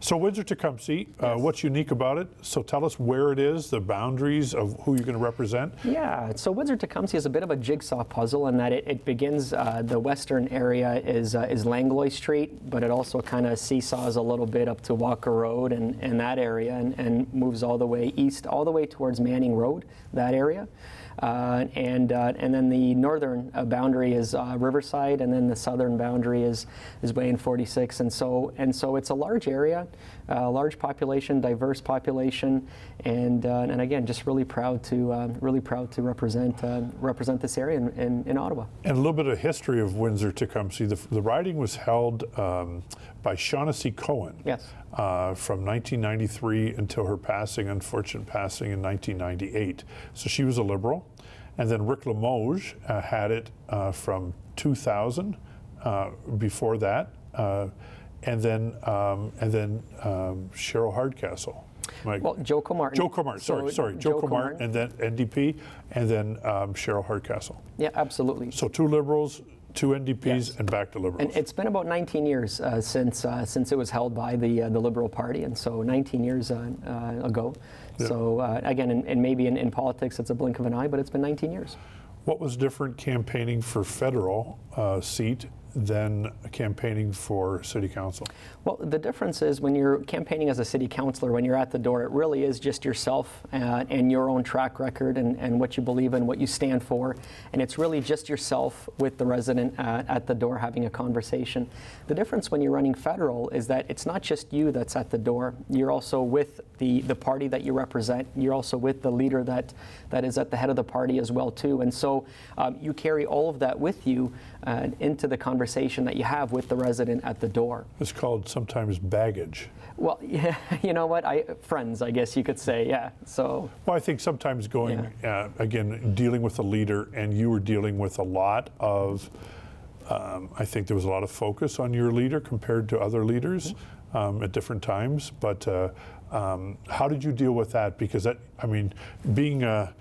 So Windsor-Tecumseh, what's unique about it? So tell us where it is, the boundaries of who you're going to represent. Yeah, so Windsor-Tecumseh is a bit of a jigsaw puzzle in that it begins, the western area is Langlois Street, but it also kind of seesaws a little bit up to Walker Road and that area and moves all the way east, all the way towards Manning Road, that area. And then the northern boundary is Riverside, and then the southern boundary is Way and 46, and so it's a large area, large population, diverse population, and again, just really proud to represent this area in Ottawa. And a little bit of history of Windsor-Tecumseh. The riding was held by Shaughnessy Cohen. Yes. From 1993 until her unfortunate passing in 1998. So she was a Liberal. And then Rick Limoges had it from 2000, before that, and then Cheryl Hardcastle. Joe Comartin. Joe Comartin, sorry. Joe Comartin, and then NDP, and then Cheryl Hardcastle. Yeah, absolutely. So two Liberals, two NDPs, yes, and back to Liberals. And it's been about 19 years since it was held by the Liberal Party, and so 19 years ago. Yeah. So again, and maybe in politics it's a blink of an eye, but it's been 19 years. What was different campaigning for federal seat than campaigning for city council? Well, the difference is when you're campaigning as a city councilor, when you're at the door, it really is just yourself and your own track record and what you believe in, what you stand for. And it's really just yourself with the resident at the door having a conversation. The difference when you're running federal is that it's not just you that's at the door. You're also with the party that you represent. You're also with the leader that is at the head of the party as well, too. And so you carry all of that with you into the conversation that you have with the resident at the door. It's called sometimes baggage. Well, yeah, you know what? Friends, I guess you could say, yeah. So. Well, I think sometimes going, again, dealing with a leader, and you were dealing with a lot of, I think there was a lot of focus on your leader compared to other leaders at different times. But how did you deal with that? Because that, I mean, being a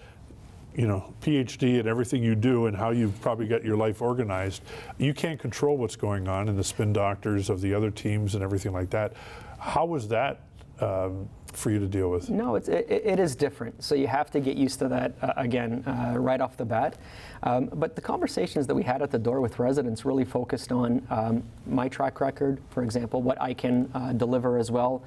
PhD and everything you do and how you've probably got your life organized, you can't control what's going on in the spin doctors of the other teams and everything like that. How was that for you to deal with? No, it is different. So you have to get used to that, again, right off the bat. But the conversations that we had at the door with residents really focused on my track record, for example, what I can deliver as well,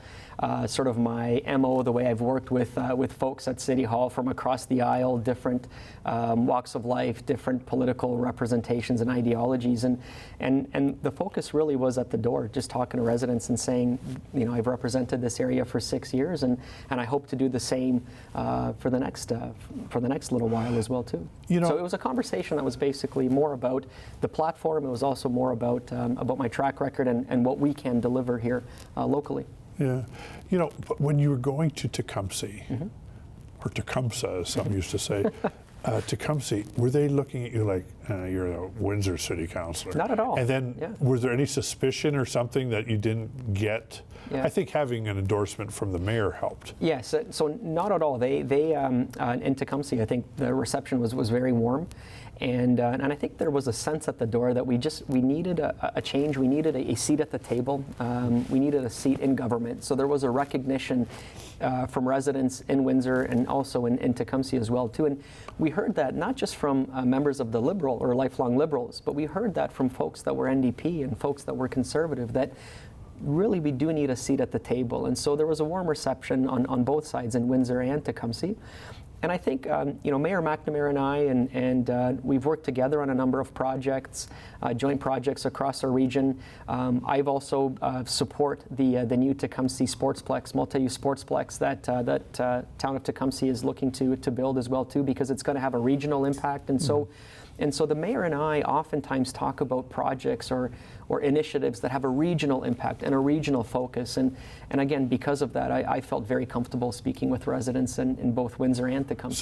sort of my MO, the way I've worked with folks at City Hall from across the aisle, different walks of life, different political representations and ideologies. And the focus really was at the door, just talking to residents and saying, I've represented this area for 6 years, and I hope to do the same for the next little while as well, too. So it was a conversation that was basically more about the platform. It was also more about my track record and what we can deliver here locally. Yeah. But when you were going to Tecumseh, or Tecumseh, as some used to say, Tecumseh, were they looking at you like you're a Windsor City Councilor? Not at all. And then was there any suspicion or something that you didn't get? Yeah. I think having an endorsement from the mayor helped. Yes, so not at all. They in Tecumseh, I think the reception was very warm. And I think there was a sense at the door that we needed a change. We needed a seat at the table. We needed a seat in government. So there was a recognition from residents in Windsor and also in Tecumseh as well too. And we heard that not just from members of the Liberal or lifelong Liberals, but we heard that from folks that were NDP and folks that were Conservative, that really we do need a seat at the table. And so there was a warm reception on both sides in Windsor and Tecumseh. And I think, Mayor McNamara and I, and we've worked together on a number of projects, joint projects across our region. I've also support the new Tecumseh Sportsplex, multi-use Sportsplex that town of Tecumseh is looking to build as well too, because it's going to have a regional impact. And so the mayor and I oftentimes talk about projects or initiatives that have a regional impact and a regional focus. And again, because of that, I felt very comfortable speaking with residents in both Windsor and Tecumseh.